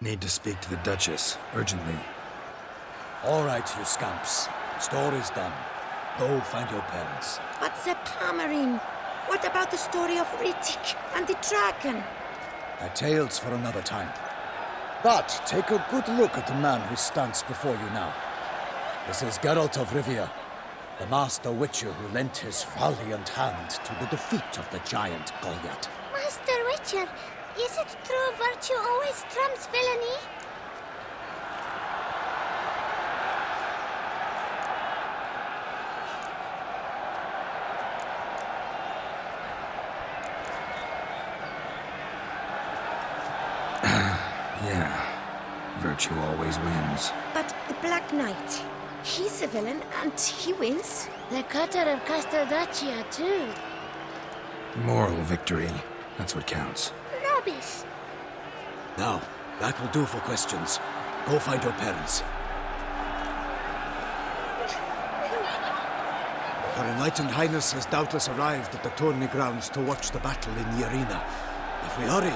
Need to speak to the Duchess, urgently. All right, you scamps. Story's done. Go find your parents. But the Palmerine, what about the story of Rittik and the dragon? Our tales for another time. But take a good look at the man who stands before you now. This is Geralt of Rivia, the master witcher who lent his valiant hand to the defeat of the giant Goliath. Master Witcher, is it true virtue always trumps villainy? Yeah. Virtue always wins. But the Black Knight, he's a villain and he wins. The cutter of Casteldaccia, too. Moral victory. That's what counts. Rubbish. Now, that will do for questions. Go find your parents. Her Enlightened Highness has doubtless arrived at the tourney grounds to watch the battle in the arena. If we hurry,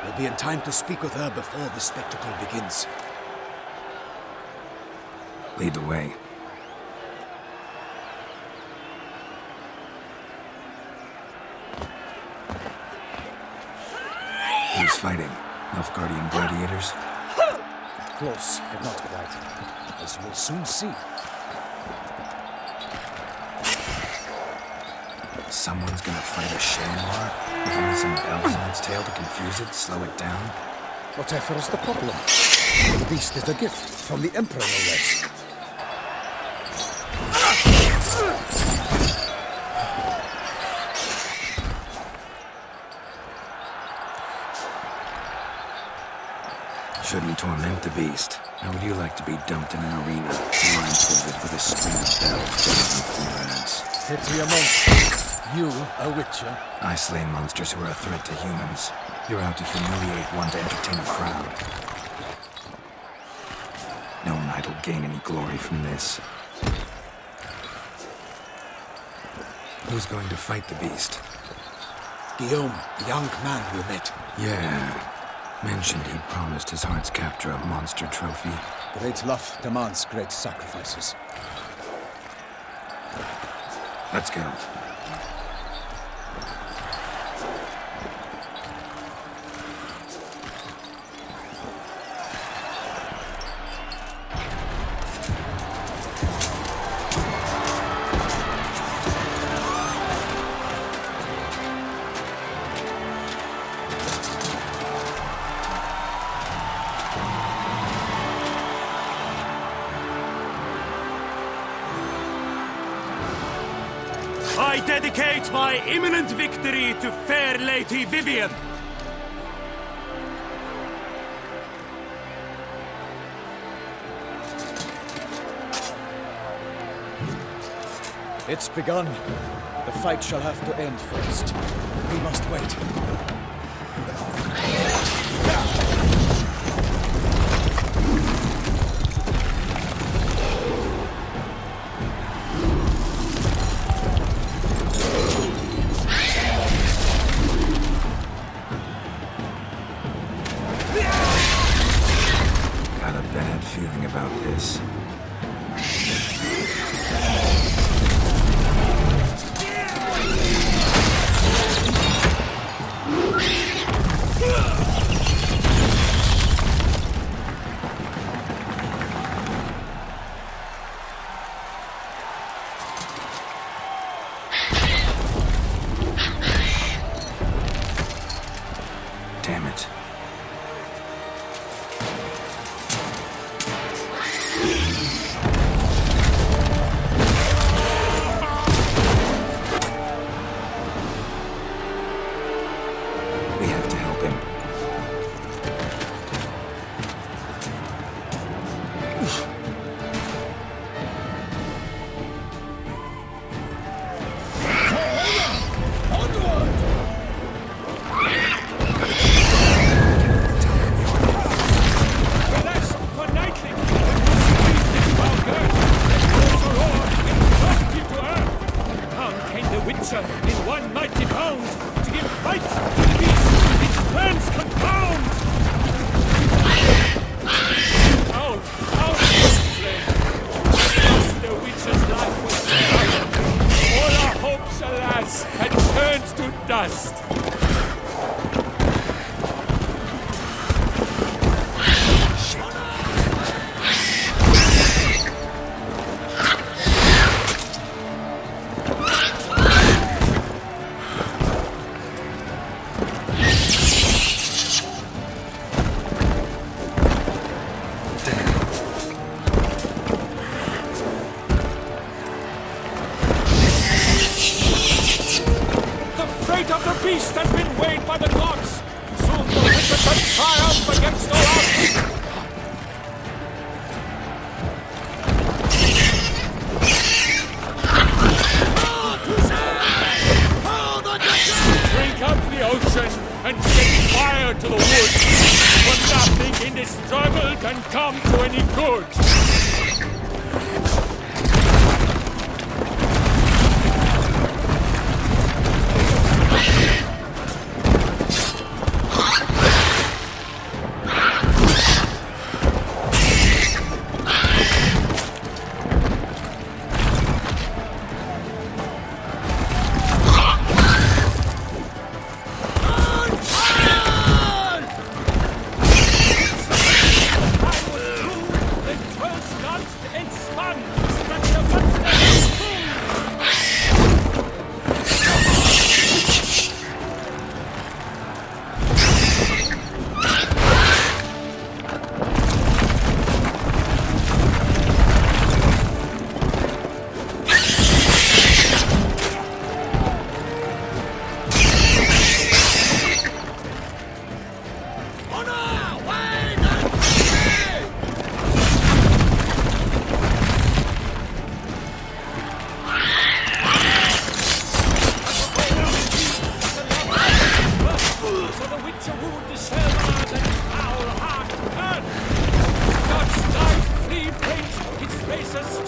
we'll be in time to speak with her before the spectacle begins. Lead the way. Who's fighting? Nilfgaardian gladiators? Close, but not quite. As you'll soon see. Someone's gonna fight a Shamar? With only some bells on its tail to confuse it, slow it down? Whatever is the problem? The beast is a gift from the Emperor, no less. Shouldn't torment the beast. How would you like to be dumped in an arena, blindfolded with a string of bells dangling from your ass? Pity a monster. You, a witcher. I slay monsters who are a threat to humans. You're out to humiliate one to entertain a crowd. No knight will gain any glory from this. Who's going to fight the beast? Guillaume, the young man we met. Yeah. Mentioned he'd promised his heart's captor a monster trophy. Great love demands great sacrifices. Let's go. I dedicate my imminent victory to fair Lady Vivian. It's begun. The fight shall have to end first. We must wait. Got a bad feeling about this. Damn it. We have to help him. Witcher in one mighty bound to give fight to the beast, its plans confound! beast! Of the beast has been weighed by the gods. Soon the witches shall triumph against all odds. Drink up the ocean and set fire to the woods, for nothing in this struggle can come to any good.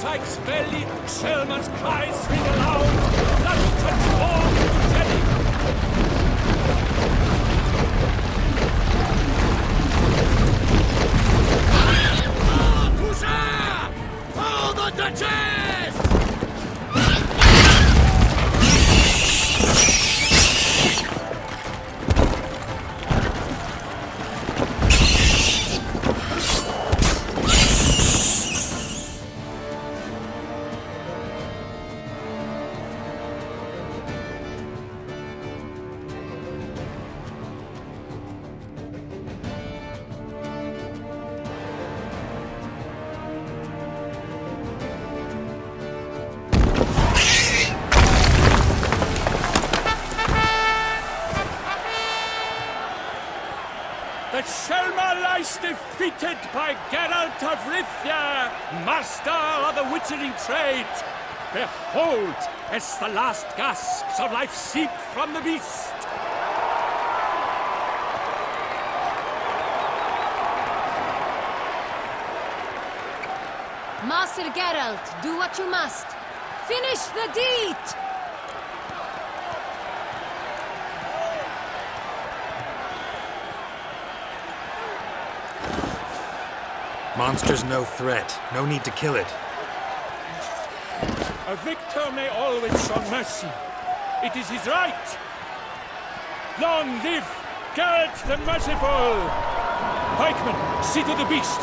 Strikes belly, Selman's cries ring aloud, blood transformed to jelly. Hold the Duchess! That Selma lies defeated by Geralt of Rivia, master of the witchering trade. Behold, as the last gasps of life seep from the beast. Master Geralt, do what you must. Finish the deed! Monster's no threat. No need to kill it. A victor may always show mercy. It is his right. Long live Geralt the Merciful! Pikeman, see to the beast.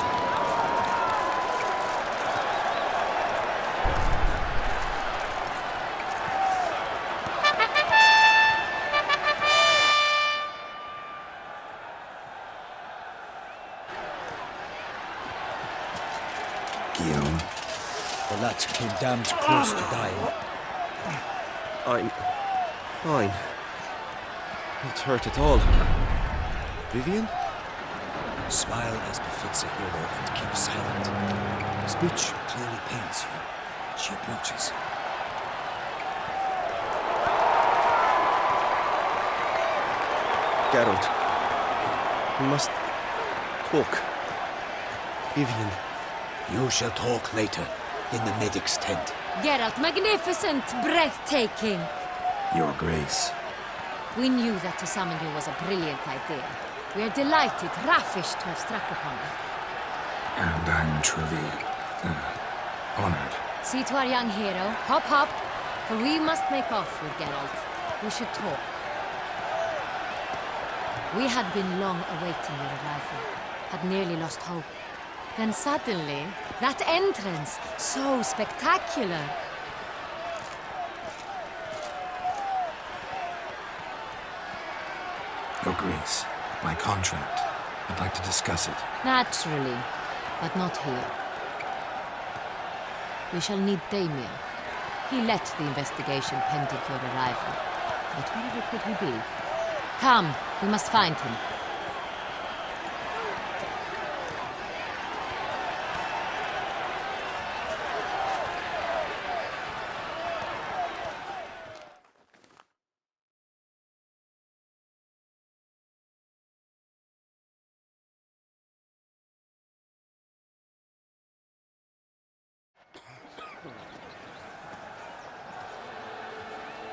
Guillaume. The lad came damned close to dying. I'm fine. Not hurt at all. Vivian? Smile as befits a hero and keep silent. Speech clearly pains you. She approaches. Geralt. We must talk. Vivian. You shall talk later, in the medic's tent. Geralt, magnificent, breathtaking. Your Grace. We knew that to summon you was a brilliant idea. We are delighted, ravished to have struck upon it. And I'm truly, honored. See to our young hero. Hop, hop. For we must make off with Geralt. We should talk. We had been long awaiting your arrival, had nearly lost hope. Then suddenly, that entrance, so spectacular. Your Grace, my contract. I'd like to discuss it. Naturally, but not here. We shall need Damien. He led the investigation pending your arrival. But wherever could he be? Come, we must find him.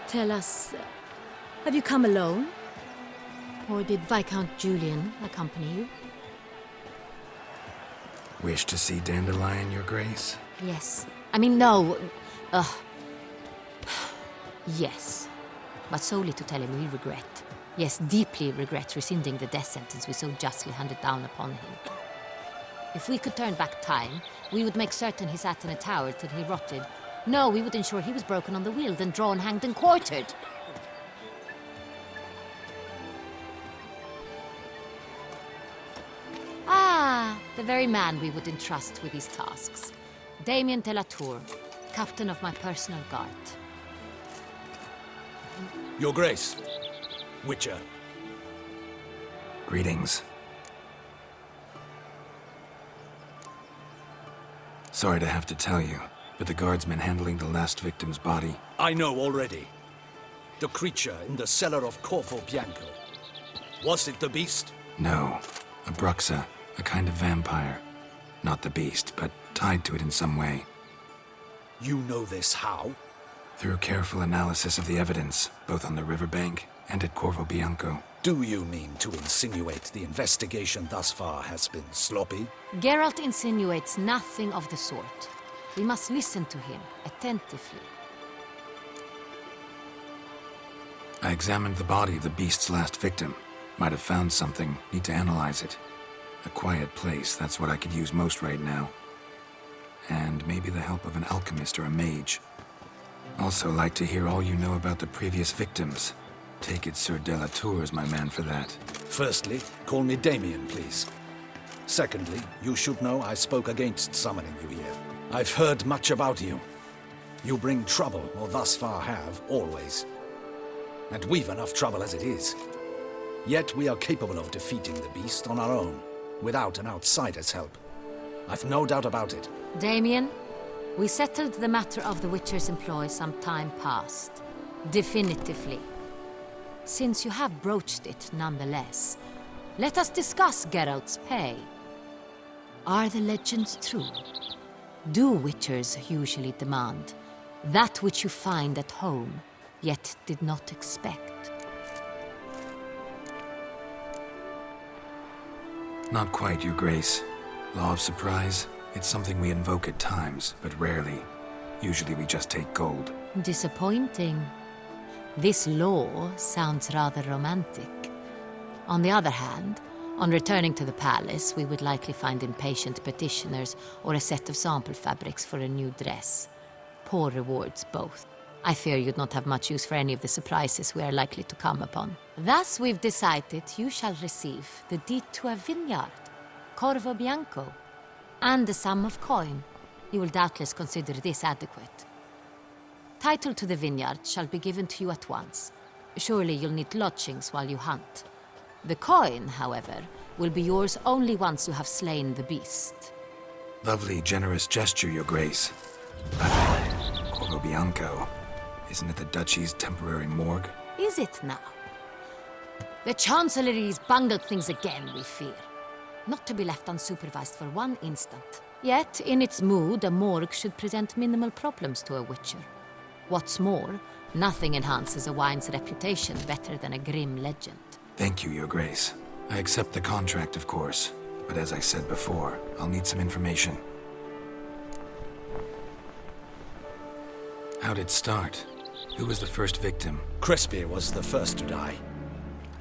Tell us, have you come alone? Or did Viscount Julian accompany you? Wish to see Dandelion, Your Grace? Yes. I mean, no. Yes. But solely to tell him we regret. Yes, deeply regret rescinding the death sentence we so justly handed down upon him. If we could turn back time, we would make certain he sat in a tower till he rotted. No, we would ensure he was broken on the wheel, then drawn, hanged, and quartered. Ah, the very man we would entrust with these tasks. Damien de la Tour, captain of my personal guard. Your Grace. Witcher. Greetings. Sorry to have to tell you, but the guardsman handling the last victim's body... I know already. The creature in the cellar of Corvo Bianco. Was it the beast? No. A bruxa, a kind of vampire. Not the beast, but tied to it in some way. You know this how? Through careful analysis of the evidence, both on the riverbank and at Corvo Bianco. Do you mean to insinuate the investigation thus far has been sloppy? Geralt insinuates nothing of the sort. We must listen to him attentively. I examined the body of the beast's last victim. Might have found something, need to analyze it. A quiet place, that's what I could use most right now. And maybe the help of an alchemist or a mage. Also like to hear all you know about the previous victims. Take it Sir de la Tour is my man for that. Firstly, call me Damien, please. Secondly, you should know I spoke against summoning you here. I've heard much about you. You bring trouble, or thus far have, always. And we've enough trouble as it is. Yet we are capable of defeating the beast on our own, without an outsider's help. I've no doubt about it. Damien, we settled the matter of the Witcher's employ some time past. Definitively. Since you have broached it nonetheless, let us discuss Geralt's pay. Are the legends true? Do Witchers usually demand that which you find at home, yet did not expect? Not quite, Your Grace. Law of surprise, it's something we invoke at times, but rarely. Usually we just take gold. Disappointing. This law sounds rather romantic. On the other hand, on returning to the palace, we would likely find impatient petitioners or a set of sample fabrics for a new dress. Poor rewards, both. I fear you'd not have much use for any of the surprises we are likely to come upon. Thus, we've decided you shall receive the deed to a vineyard, Corvo Bianco, and a sum of coin. You will doubtless consider this adequate. Title to the vineyard shall be given to you at once. Surely you'll need lodgings while you hunt. The coin, however, will be yours only once you have slain the beast. Lovely, generous gesture, Your Grace. But Corvo Bianco, isn't it the Duchy's temporary morgue? Is it now? The Chancellery's bungled things again, we fear. Not to be left unsupervised for one instant. Yet, in its mood, a morgue should present minimal problems to a Witcher. What's more, nothing enhances a wine's reputation better than a grim legend. Thank you, Your Grace. I accept the contract, of course. But as I said before, I'll need some information. How'd it start? Who was the first victim? Crespy was the first to die.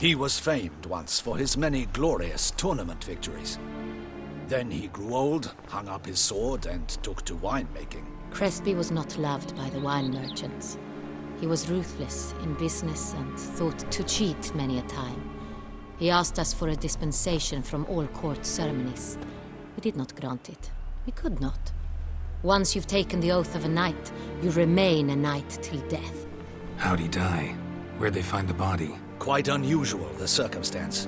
He was famed once for his many glorious tournament victories. Then he grew old, hung up his sword, and took to winemaking. Crespi was not loved by the wine merchants. He was ruthless in business and thought to cheat many a time. He asked us for a dispensation from all court ceremonies. We did not grant it. We could not. Once you've taken the oath of a knight, you remain a knight till death. How'd he die? Where'd they find the body? Quite unusual, the circumstance.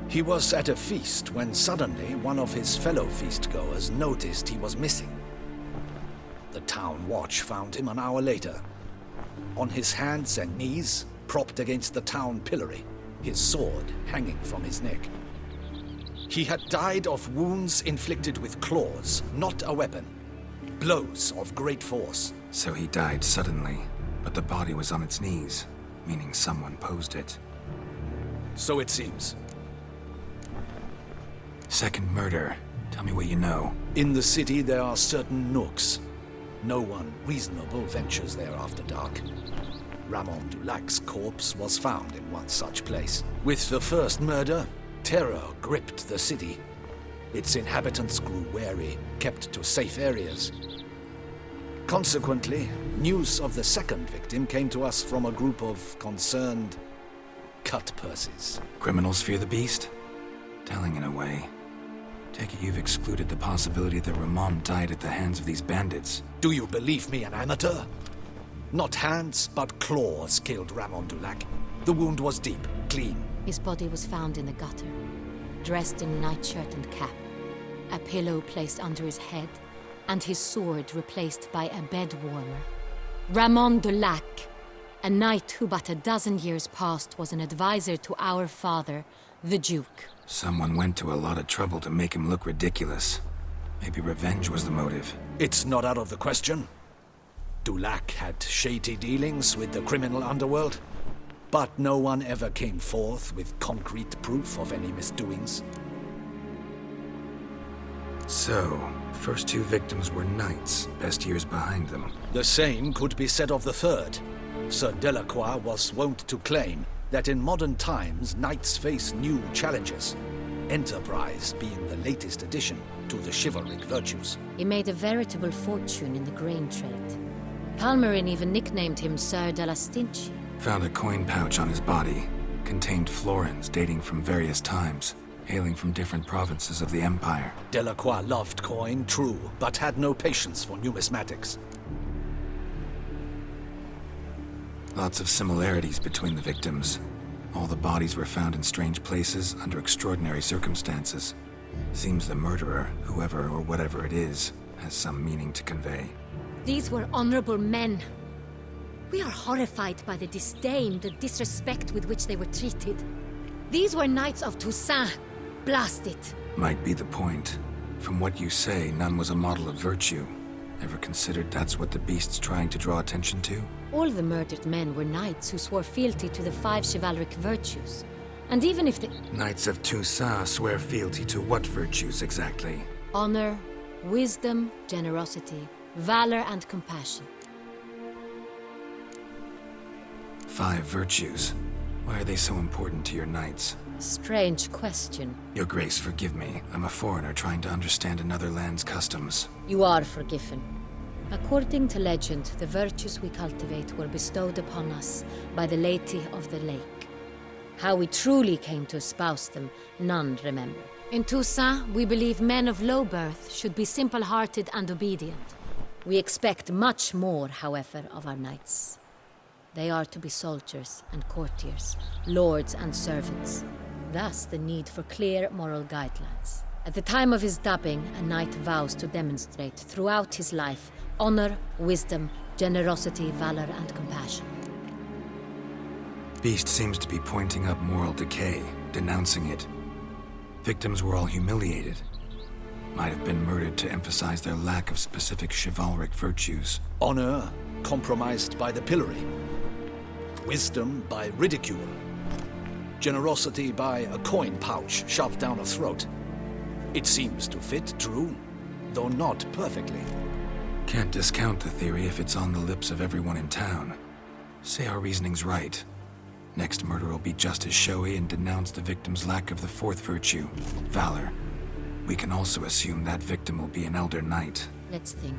He was at a feast when suddenly one of his fellow feastgoers noticed he was missing. The town watch found him an hour later, on his hands and knees, propped against the town pillory, his sword hanging from his neck. He had died of wounds inflicted with claws, not a weapon. Blows of great force. So he died suddenly, but the body was on its knees, meaning someone posed it. So it seems. Second murder. Tell me what you know. In the city there are certain nooks. No one reasonable ventures there after dark. Ramon Dulac's corpse was found in one such place. With the first murder, terror gripped the city. Its inhabitants grew wary, kept to safe areas. Consequently, news of the second victim came to us from a group of concerned cut-purses. Criminals fear the beast? Telling in a way. Take it you've excluded the possibility that Ramon died at the hands of these bandits. Do you believe me an amateur? Not hands, but claws killed Ramon Dulac. The wound was deep, clean. His body was found in the gutter, dressed in nightshirt and cap, a pillow placed under his head, and his sword replaced by a bed warmer. Ramon Dulac, a knight who but a dozen years past was an advisor to our father, the Duke. Someone went to a lot of trouble to make him look ridiculous. Maybe revenge was the motive. It's not out of the question. Dulac had shady dealings with the criminal underworld, but no one ever came forth with concrete proof of any misdoings. So, first two victims were knights, best years behind them. The same could be said of the third. Sir Delacroix was wont to claim that in modern times knights face new challenges, enterprise being the latest addition to the chivalric virtues. He made a veritable fortune in the grain trade. Palmerin even nicknamed him Sir de la Stinchi. Found a coin pouch on his body. Contained florins dating from various times, hailing from different provinces of the Empire. Delacroix loved coin, true, but had no patience for numismatics. Lots of similarities between the victims. All the bodies were found in strange places under extraordinary circumstances. Seems the murderer, whoever or whatever it is, has some meaning to convey. These were honorable men. We are horrified by the disdain, the disrespect with which they were treated. These were knights of Toussaint. Blast it. Might be the point. From what you say, none was a model of virtue. Ever considered that's what the beast's trying to draw attention to? All the murdered men were knights who swore fealty to the 5 chivalric virtues. And even if the Knights of Toussaint swear fealty to what virtues exactly? honor, wisdom, generosity, valor, and compassion. 5 virtues. Why are they so important to your knights? Strange question. Your Grace, forgive me. I'm a foreigner trying to understand another land's customs. You are forgiven. According to legend, the virtues we cultivate were bestowed upon us by the Lady of the Lake. How we truly came to espouse them, none remember. In Toussaint, we believe men of low birth should be simple-hearted and obedient. We expect much more, however, of our knights. They are to be soldiers and courtiers, lords and servants. Thus, the need for clear moral guidelines. At the time of his dubbing, a knight vows to demonstrate throughout his life honor, wisdom, generosity, valor, and compassion. Beast seems to be pointing up moral decay, denouncing it. Victims were all humiliated. Might have been murdered to emphasize their lack of specific chivalric virtues. Honor compromised by the pillory. Wisdom by ridicule. Generosity by a coin pouch shoved down a throat. It seems to fit, true, though not perfectly. Can't discount the theory if it's on the lips of everyone in town. Say our reasoning's right. Next murder will be just as showy and denounce the victim's lack of the fourth virtue, valor. We can also assume that victim will be an elder knight. Let's think.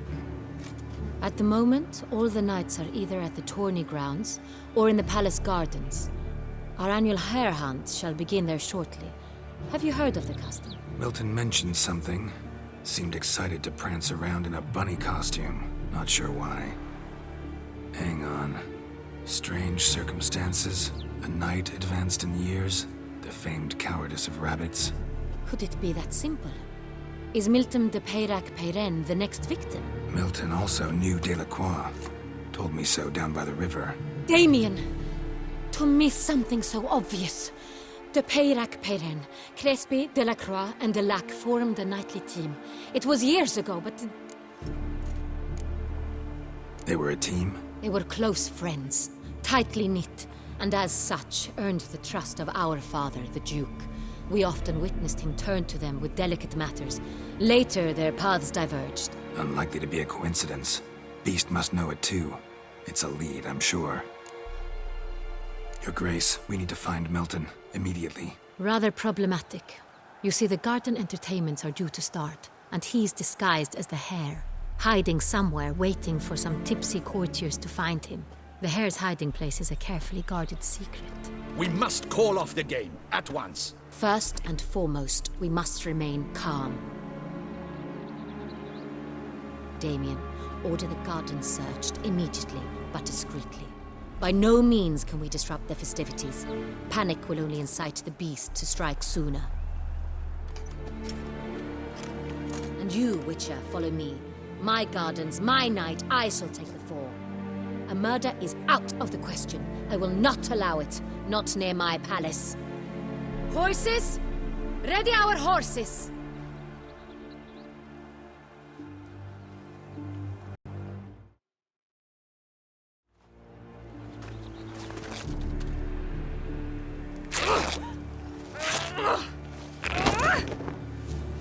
At the moment, all the knights are either at the tourney grounds or in the palace gardens. Our annual hare hunt shall begin there shortly. Have you heard of the custom? Milton mentioned something. Seemed excited to prance around in a bunny costume. Not sure why. Hang on. Strange circumstances. A knight advanced in years. The famed cowardice of rabbits. Could it be that simple? Is Milton de Peyrac-Peyren the next victim? Milton also knew Delacroix. Told me so down by the river. Damien! To miss something so obvious. De Peyrac-Peyren, Crespi, Delacroix, and Delac formed a knightly team. It was years ago, but... They were a team? They were close friends, tightly knit, and as such earned the trust of our father, the Duke. We often witnessed him turn to them with delicate matters. Later, their paths diverged. Unlikely to be a coincidence. Beast must know it too. It's a lead, I'm sure. Your Grace, we need to find Milton, immediately. Rather problematic. You see, the garden entertainments are due to start, and he's disguised as the hare, hiding somewhere, waiting for some tipsy courtiers to find him. The hare's hiding place is a carefully guarded secret. We must call off the game, at once. First and foremost, we must remain calm. Damien, order the garden searched immediately, but discreetly. By no means can we disrupt the festivities. Panic will only incite the beast to strike sooner. And you, Witcher, follow me. My gardens, my night, I shall take the fall. A murder is out of the question. I will not allow it. Not near my palace. Horses? Ready our horses!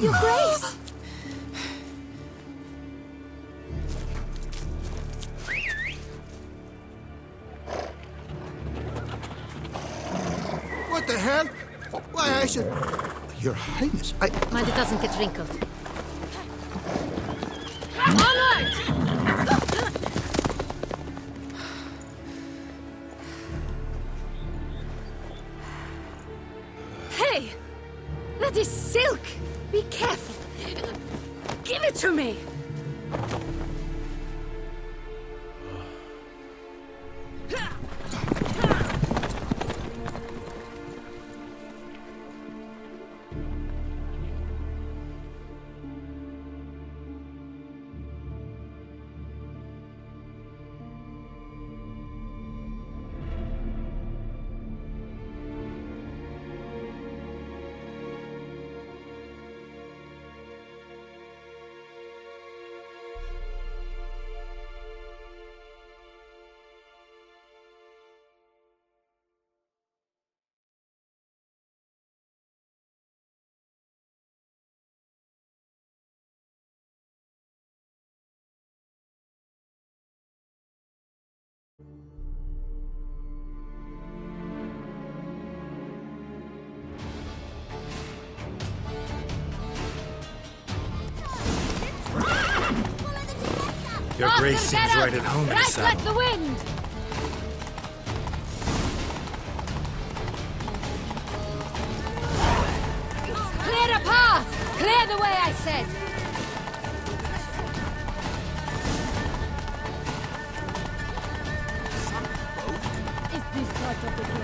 Your Grace! What the hell? Why, I should... Your Highness, Mind it doesn't get wrinkled. Onward! Hey! That is silk! Be careful! Give it to me! Your Grace seems right at home in the Right saddle. like the wind! Clear a path! Clear the way, I said! Is this part of the game?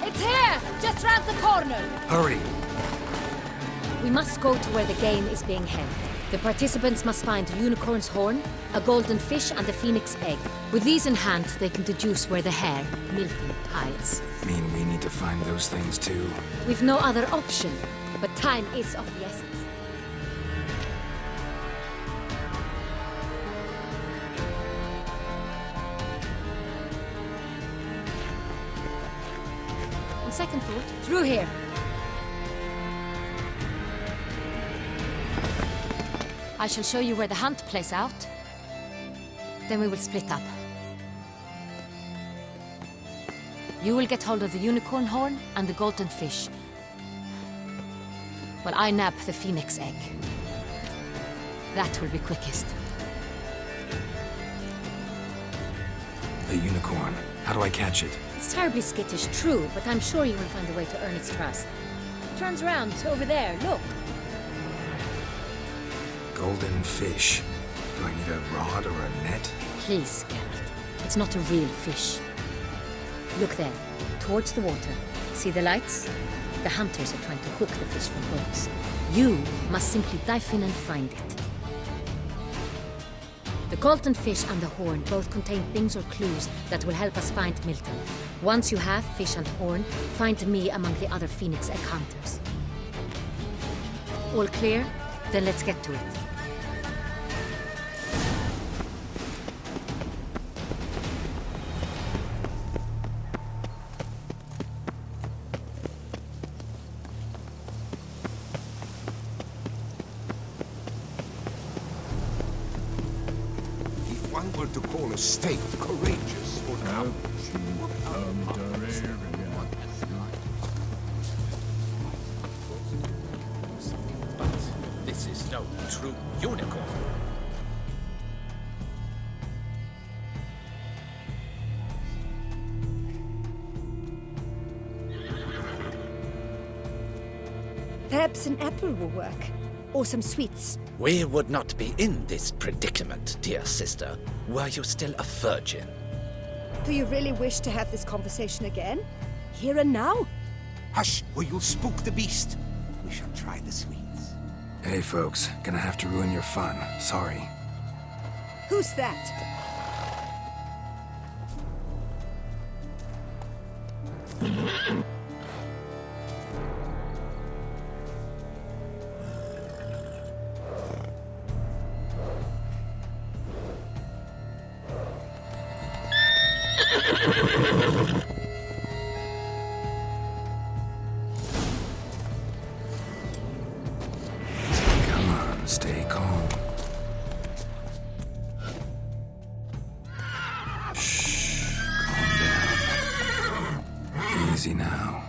It's here! Just round the corner! Hurry! We must go to where the game is being held. The participants must find a unicorn's horn, a golden fish, and a phoenix egg. With these in hand, they can deduce where the hare, Milton, hides. Mean we need to find those things too? We've no other option, but time is of the essence. On second thought, through here. I shall show you where the hunt plays out. Then we will split up. You will get hold of the unicorn horn and the golden fish. While I nab the phoenix egg. That will be quickest. The unicorn. How do I catch it? It's terribly skittish, true, but I'm sure you will find a way to earn its trust. It turns around, over there, look. Golden fish. Do I need a rod or a net? Please, Geralt. It's not a real fish. Look there, towards the water. See the lights? The hunters are trying to hook the fish from boats. You must simply dive in and find it. The golden fish and the horn both contain things or clues that will help us find Milton. Once you have fish and horn, find me among the other phoenix egg hunters. All clear? Then let's get to it. If one were to call a state courageous or now, But this is no true unicorn. Perhaps an apple will work. Or some sweets. We would not be in this predicament, dear sister, were you still a virgin. Do you really wish to have this conversation again? Here and now? hush, or you'll spook the beast. We shall try the sweets. Hey, folks. Gonna have to ruin your fun. Sorry. Who's that? Come on, stay calm. Shh, calm down. Easy now.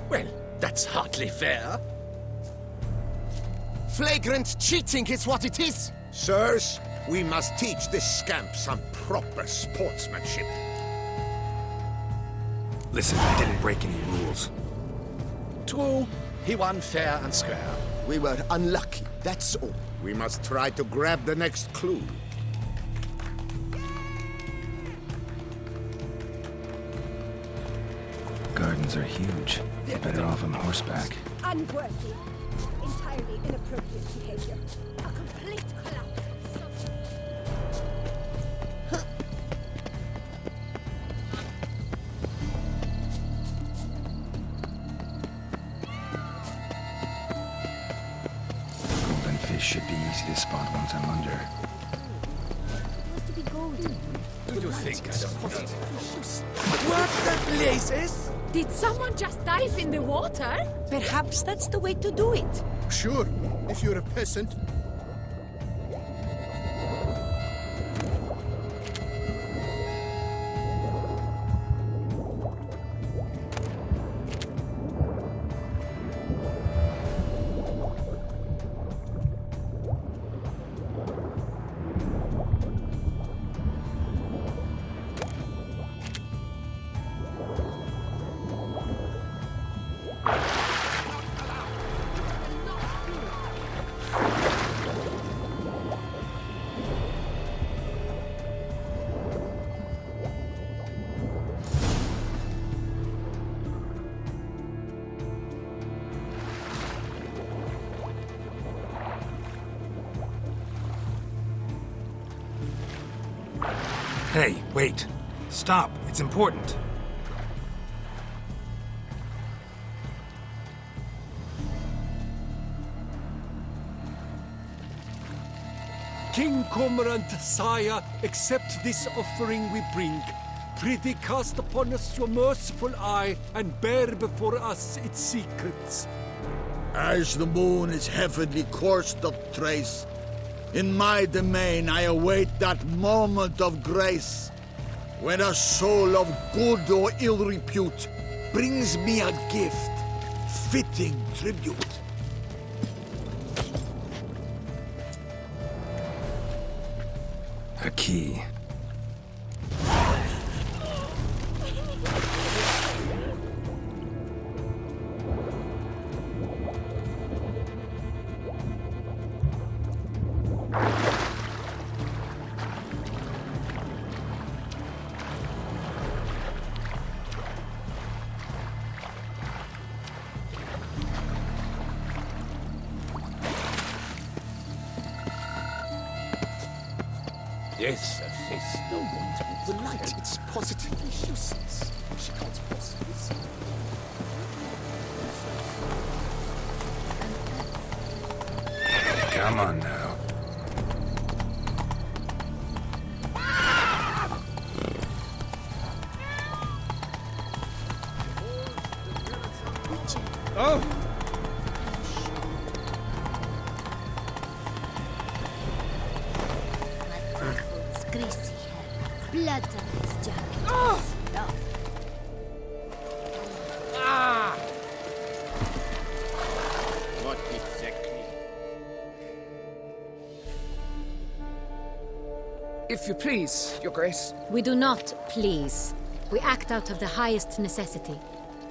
Well, that's hardly fair. Flagrant cheating is what it is! Sirs, we must teach this scamp some proper sportsmanship. Listen, I didn't break any rules. True, he won fair and square. We were unlucky, that's all. We must try to grab the next clue. Gardens are huge. Better off on horseback. Unworthy. Entirely inappropriate behavior. A complete collapse. Golden fish should be easy to spot once I'm under. Must to be golden. Do you think I don't know? What the blazes? Did someone just dive in the water? Perhaps that's the way to do it. Sure, if you're a peasant. Hey, wait. Stop. It's important. King Cormorant, sire, accept this offering we bring. Prithee cast upon us your merciful eye, and bear before us its secrets. As the moon is heavenly coursed of trace, in my domain I await that moment of grace, when a soul of good or ill repute brings me a gift, fitting tribute. A key. Yes, a face no one. The light, it's positively useless. She can't possibly see. Come on now. Oh! Greasy hair, blood on his jacket. Stuff. What exactly? If you please, Your Grace. We do not please. We act out of the highest necessity.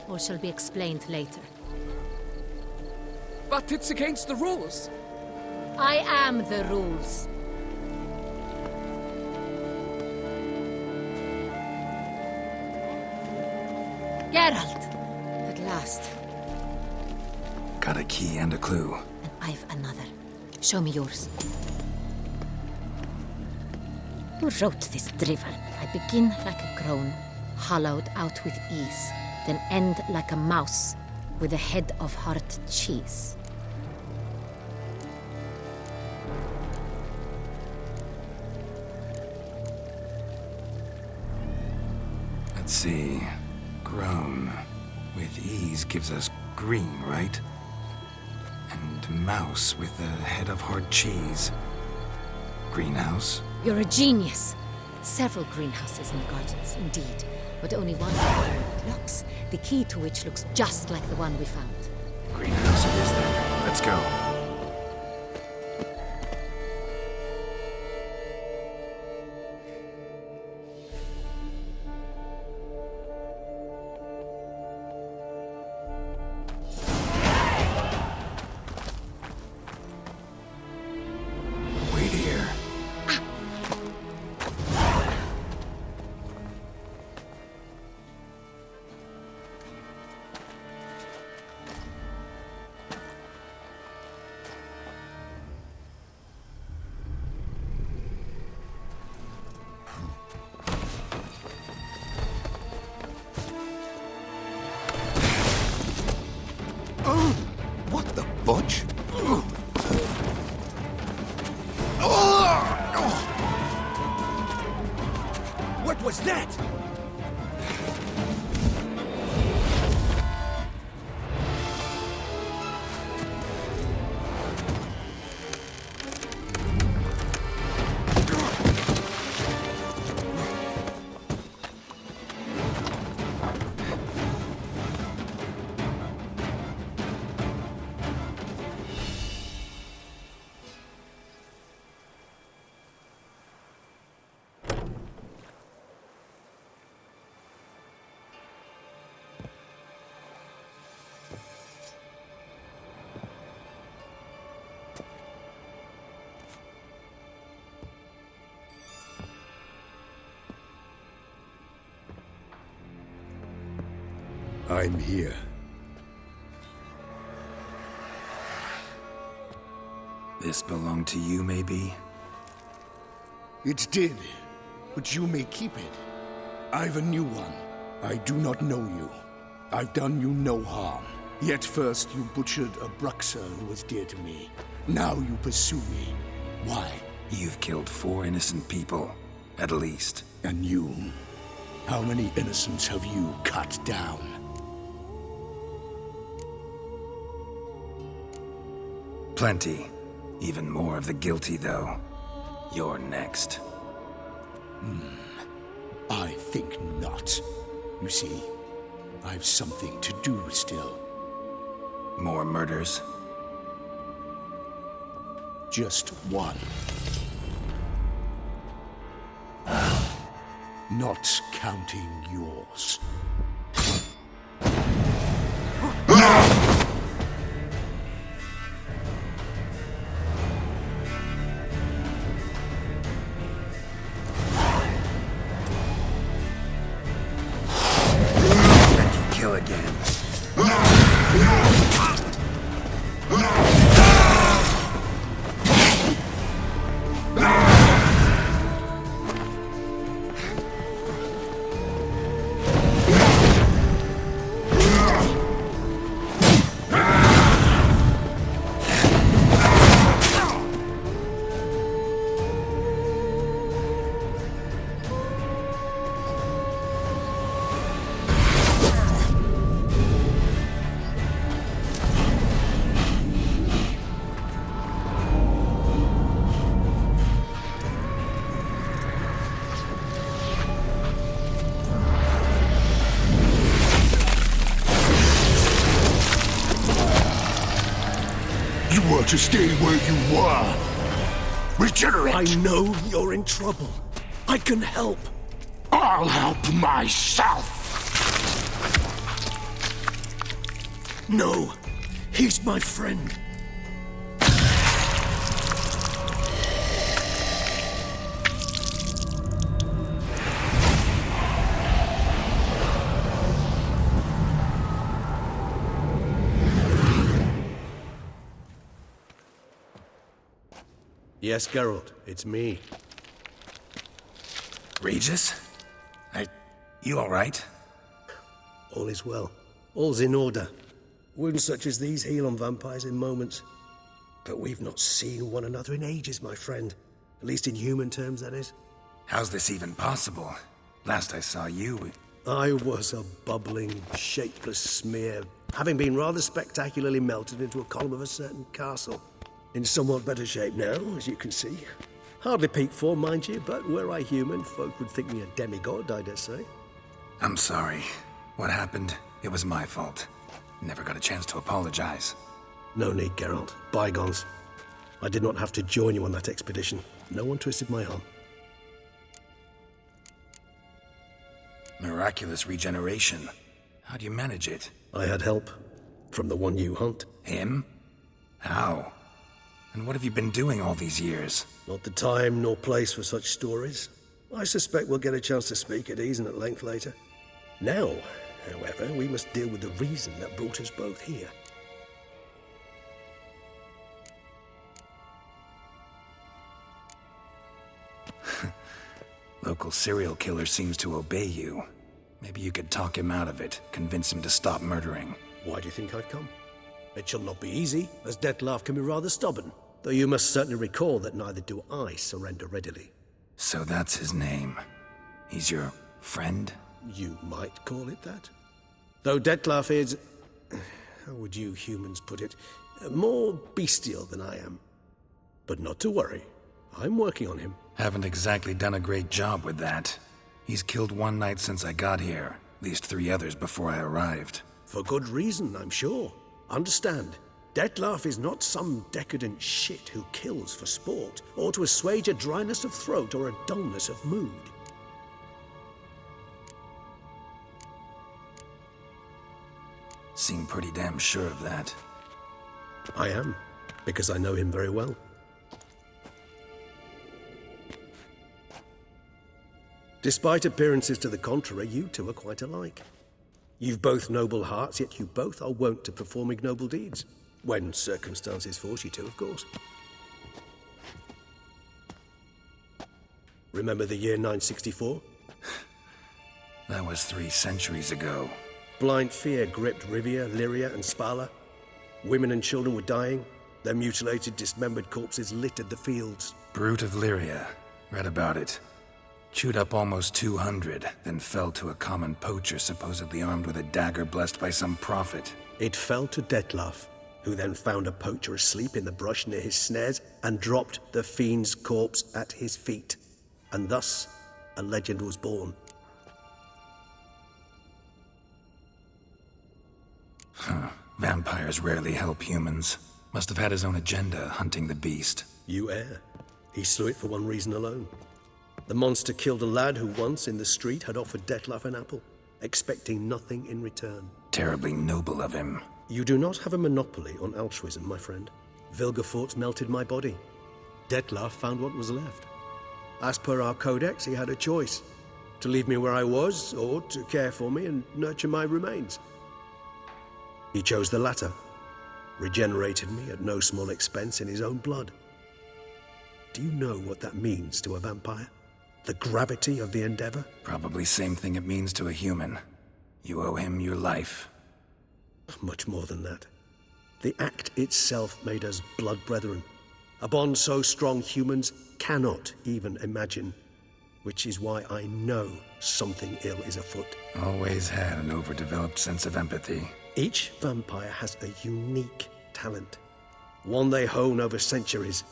All shall be explained later. But it's against the rules. I am the rules. Geralt! At last. Got a key and a clue. And I've another. Show me yours. Who wrote this drivel? I begin like a groan, hollowed out with ease, then end like a mouse, with a head of hard cheese. Let's see. Grown. With ease gives us green, right? And mouse with the head of hard cheese. Greenhouse? You're a genius. Several greenhouses in the gardens, indeed, but only one locks, the key to which looks just like the one we found. Greenhouse it is then. Let's go. Wait here. What the fudge? What was that? I'm here. This belonged to you, maybe? It did, but you may keep it. I've a new one. I do not know you. I've done you no harm. Yet first you butchered a Bruxer who was dear to me. Now you pursue me. Why? You've killed 4 innocent people, at least. And you? How many innocents have you cut down? Plenty. Even more of the guilty, though. You're next. I think not. You see, I've something to do still. More murders? Just one. Not counting yours. And you kill again. You were to stay where you were. Regenerate! I know you're in trouble. I can help. I'll help myself! No, he's my friend. Yes, Geralt, it's me. Regis? You alright? All is well. All's in order. Wounds such as these heal on vampires in moments. But we've not seen one another in ages, my friend. At least in human terms, that is. How's this even possible? Last I saw you... I was a bubbling, shapeless smear, having been rather spectacularly melted into a column of a certain castle. In somewhat better shape now, as you can see. Hardly peak form, mind you, but were I human, folk would think me a demigod, I dare say. I'm sorry. What happened, it was my fault. Never got a chance to apologize. No need, Geralt. Bygones. I did not have to join you on that expedition. No one twisted my arm. Miraculous regeneration. How do you manage it? I had help. From the one you hunt. Him? How? And what have you been doing all these years? Not the time nor place for such stories. I suspect we'll get a chance to speak at ease and at length later. Now, however, we must deal with the reason that brought us both here. Local serial killer seems to obey you. Maybe you could talk him out of it, convince him to stop murdering. Why do you think I've come? It shall not be easy, as Dettlaff can be rather stubborn. Though you must certainly recall that neither do I surrender readily. So that's his name. He's your friend? You might call it that. Though Dettlaff is... how would you humans put it? More bestial than I am. But not to worry. I'm working on him. Haven't exactly done a great job with that. He's killed one knight since I got here. At least 3 others before I arrived. For good reason, I'm sure. Understand, Dettlaff is not some decadent shit who kills for sport, or to assuage a dryness of throat or a dullness of mood. Seem pretty damn sure of that. I am, because I know him very well. Despite appearances to the contrary, you two are quite alike. You've both noble hearts, yet you both are wont to perform ignoble deeds. When circumstances force you to, of course. Remember the year 964? That was 3 centuries ago. Blind fear gripped Rivia, Lyria, and Spala. Women and children were dying. Their mutilated, dismembered corpses littered the fields. Brute of Lyria. Read about it. Chewed up almost 200, then fell to a common poacher supposedly armed with a dagger blessed by some prophet. It fell to Detlaf, who then found a poacher asleep in the brush near his snares and dropped the fiend's corpse at his feet. And thus, a legend was born. Vampires rarely help humans. Must have had his own agenda, hunting the beast. You err. He slew it for one reason alone. The monster killed a lad who once, in the street, had offered Detlaf an apple, expecting nothing in return. Terribly noble of him. You do not have a monopoly on altruism, my friend. Vilgefortz melted my body. Detlaf found what was left. As per our codex, he had a choice. To leave me where I was, or to care for me and nurture my remains. He chose the latter. Regenerated me at no small expense in his own blood. Do you know what that means to a vampire? The gravity of the endeavor? Probably same thing it means to a human. You owe him your life. Much more than that. The act itself made us blood brethren. A bond so strong humans cannot even imagine. Which is why I know something ill is afoot. Always had an overdeveloped sense of empathy. Each vampire has a unique talent. One they hone over centuries.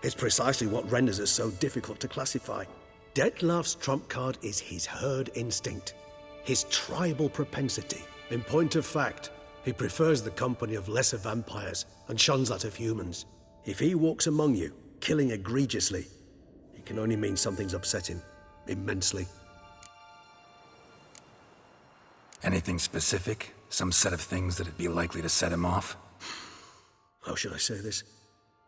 It's precisely what renders us so difficult to classify. Detlaf's trump card is his herd instinct. His tribal propensity. In point of fact, he prefers the company of lesser vampires and shuns that of humans. If he walks among you, killing egregiously, it can only mean something's upset him. Immensely. Anything specific? Some set of things that'd be likely to set him off? How should I say this?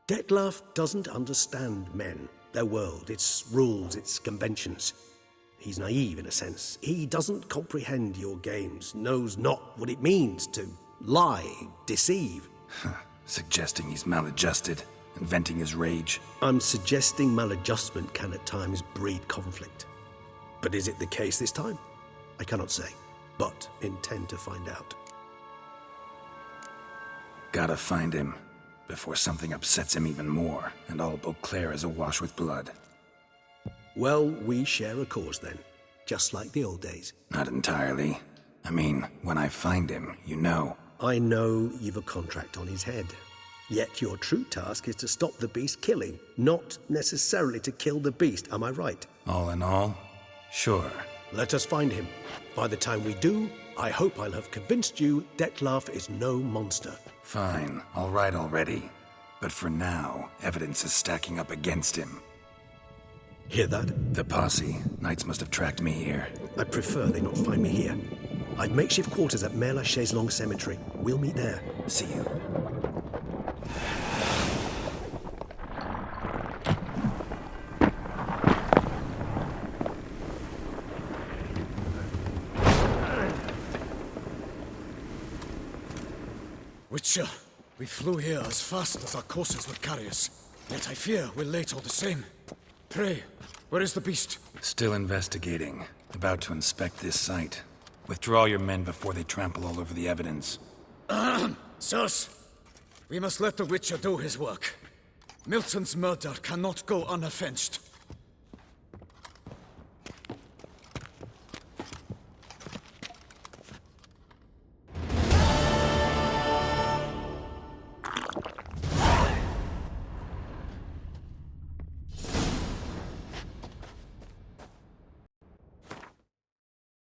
Detlaf doesn't understand men, their world, its rules, its conventions. He's naive in a sense. He doesn't comprehend your games, knows not what it means to lie, deceive. Suggesting he's maladjusted, and venting his rage. I'm suggesting maladjustment can at times breed conflict. But is it the case this time? I cannot say, but intend to find out. Gotta find him, before something upsets him even more, and all Beauclair is awash with blood. Well, we share a cause then, just like the old days. Not entirely. I mean, when I find him, you know. I know you've a contract on his head. Yet your true task is to stop the beast killing, not necessarily to kill the beast, am I right? All in all, sure. Let us find him. By the time we do, I hope I'll have convinced you Detlaf is no monster. Fine, all right already. But for now, evidence is stacking up against him. Hear that? The posse. Knights must have tracked me here. I prefer they not find me here. I've makeshift quarters at Mère Lachaise Long Cemetery. We'll meet there. See you. Witcher, we flew here as fast as our courses would carry us. Yet I fear we're late all the same. Pray, where is the beast? Still investigating. About to inspect this site. Withdraw your men before they trample all over the evidence. Sirs, we must let the Witcher do his work. Milton's murder cannot go unavenged.